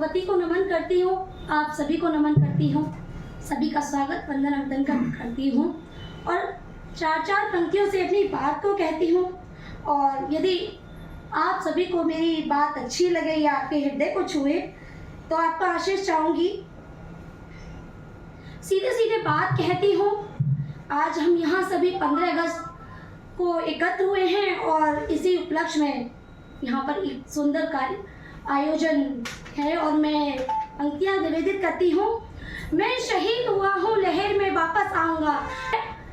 भगवती को नमन करती हूँ, आप सभी को नमन करती हूँ, सभी का स्वागत वंदन अभिनंदन करती हूँ और चार पंक्तियों से अपनी बात को कहती हूँ। और यदि आप सभी को मेरी बात अच्छी लगे या आपके हृदय को छुए तो आपका आशीष चाहूँगी। सीधे सीधे बात कहती हूँ। आज हम यहाँ सभी 15 अगस्त को एकत्र हुए हैं और इसी उपलक्ष्य में यहाँ पर एक सुंदर कार्य आयोजन है और मैं पंक्तियाँ निवेदित करती हूँ। मैं शहीद हुआ हूँ, लहर में वापस आऊँगा।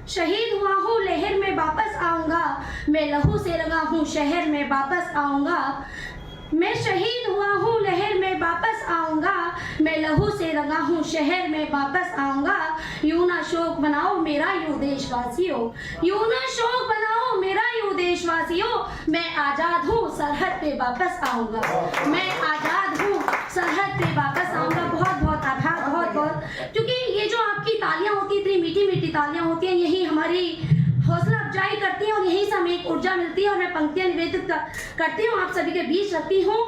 शहीद हुआ हूँ, लहर में वापस आऊँगा। मैं लहू से रंगा हूँ, शहर में वापस आऊँगा। मैं शहीद हुआ हूँ, लहर में वापस आऊँगा। मैं लहू से रंगा हूँ, शहर में वापस आऊँगा। यूं ना शोक बनाओ मेरा यूं देशवासियों, यूं ना शोक बनाओ मेरा यूं देशवासियों। मैं आज़ाद हूँ, सरहद पे वापस आऊँगा। मैं आज़ाद हूँ, सरहद पे वापस आऊँगा। बहुत बहुत आभार, बहुत बहुत, क्योंकि ये जो आपकी तालियां होती हैं, इतनी मीठी मीठी तालियां होती हैं, यही हमारी हौसला अफजाई करती हैं और यहीं से हमें एक ऊर्जा मिलती है। और मैं पंक्तियां निवेदित करती हूँ, आप सभी के बीच रखती हूँ।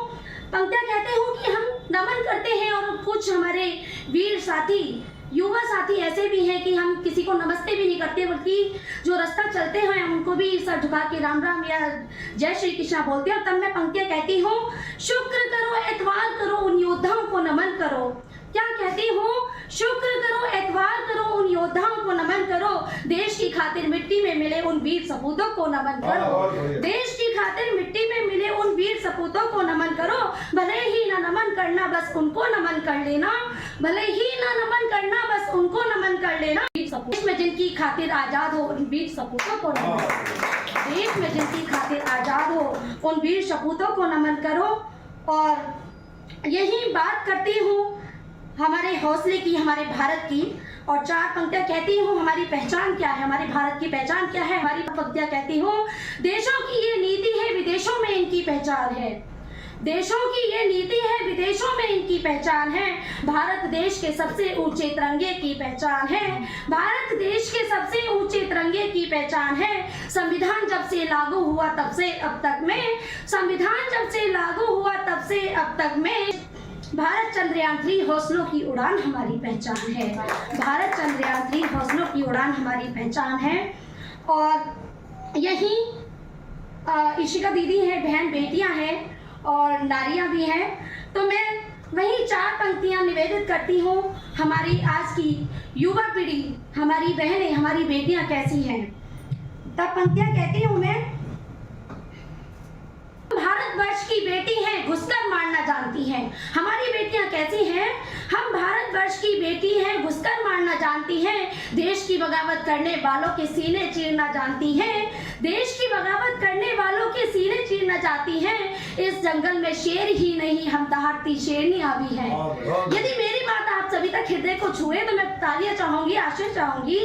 पंक्तियां कहते हूँ कि हम नमन करते हैं और कुछ हमारे वीर साथी, युवा साथी ऐसे भी हैं कि हम किसी को नमस्ते भी नहीं करते, बल्कि जो रास्ता चलते हैं हम उनको भी सर झुका के राम राम या जय श्री कृष्णा बोलते हैं। और तब मैं पंक्तियां कहती हूँ, शुक्र करो एतवार करो उन योद्धाओं को नमन करो। क्या कहती हूँ? शुक्र करो एतवार करो उन योद्धाओं को नमन करो। देश की खातिर मिट्टी में मिले उन वीर सपूतों को नमन करो। देश की खातिर मिट्टी में मिले उन वीर सपूतों को नमन करो। भले ही ना नमन करना बस उनको नमन कर लेना, भले ही ना नमन करना बस उनको नमन कर लेना। देश में जिनकी खातिर आजाद हो उन वीर सपूतों को नमन करो। देश में जिनकी खातिर आजाद हो उन वीर सपूतों को नमन करो। और यही बात करती हूँ हमारे हौसले की, हमारे भारत की। और चार पंक्तियां कहती हूँ, हमारी पहचान क्या है, हमारे भारत की पहचान क्या है। हमारी पंक्तियां कहती हूँ, देशों की ये नीति है, विदेशों में इनकी पहचान है। देशों की ये नीति है, विदेशों में इनकी पहचान है। भारत देश के सबसे ऊंचे तिरंगे की पहचान है। भारत देश के सबसे ऊंचे तिरंगे की पहचान है। संविधान जब से लागू हुआ तब से अब तक में, संविधान जब से लागू हुआ तब से अब तक में, भारत चंद्रयान 3 हौसलों की उड़ान हमारी पहचान है। भारत चंद्रयान 3 हौसलों की उड़ान हमारी पहचान है। और यही इशिका दीदी है, बहन बेटियां हैं और नारियां भी हैं। तो मैं वही चार पंक्तियां निवेदित करती हूँ। हमारी आज की युवा पीढ़ी, हमारी बहनें, हमारी बेटियां कैसी हैं। तब पंक्तियां कहती हूँ मैं, भारतवर्ष की बेटी हैं, घुसकर मारना जानती हैं। हमारी बेटियां कैसी हैं? हम भारतवर्ष की बेटी हैं, घुसकर मारना जानती हैं। देश की बगावत करने वालों के सीने चीरना जानती हैं। देश की बगावत करने वालों के सीने चीरना चाहती हैं। इस जंगल में शेर ही नहीं, हम दहाड़ती शेरनियां भी हैं। यदि मेरी बात आप सभी तक हृदय को छुए तो मैं तालियां चाहूंगी, आशीष चाहूंगी।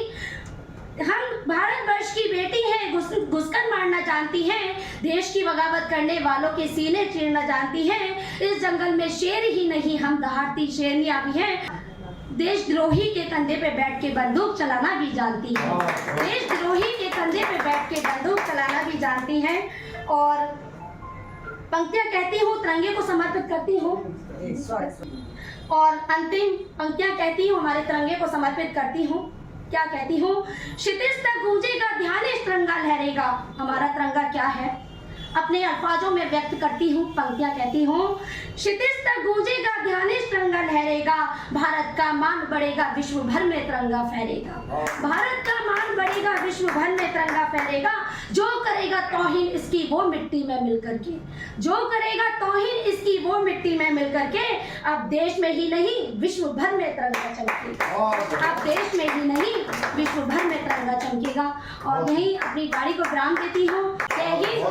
हम भारतवर्ष की बेटी हैं, घुसकर मारना जानती हैं। देश की बगावत करने वालों के सीने चीरना जानती हैं। इस जंगल में शेर ही नहीं, हम दहाड़ती शेरनियां भी हैं। देशद्रोही के कंधे पे बैठ के बंदूक चलाना भी जानती हैं। देशद्रोही के कंधे पे बैठ के बंदूक चलाना भी जानती हैं। और पंक्तियां कहती हूँ, तिरंगे को समर्पित करती हूँ। और अंतिम पंक्तियां कहती हूँ, हमारे तिरंगे को समर्पित करती हूँ। क्या कहती हूँ? क्षितिज तक गूंजेगा ध्यान, इस तिरंगा लहरेगा। हमारा तिरंगा क्या है, अपने अल्फाजों में व्यक्त करती हूँ। पंक्तियां कहती हूँ, क्षितिज तक गूंजेगा ध्यान, इस तिरंगा लहरेगा। भारत का मान बढ़ेगा, विश्व भर में तिरंगा फहरेगा। भारत का मान बढ़ेगा, विश्व भर में तिरंगा फहरेगा। जो करेगा तौहीन इसकी वो मिट्टी में मिल करके, जो करेगा तौहीन इसकी वो मिट्टी में मिल करके। अब देश में ही नहीं विश्व भर में तिरंगा चमकेगा। अब देश में ही नहीं विश्व भर में तिरंगा चमकेगा। और यही अपनी गाड़ी को विराम देती हूँ। जय हिंद।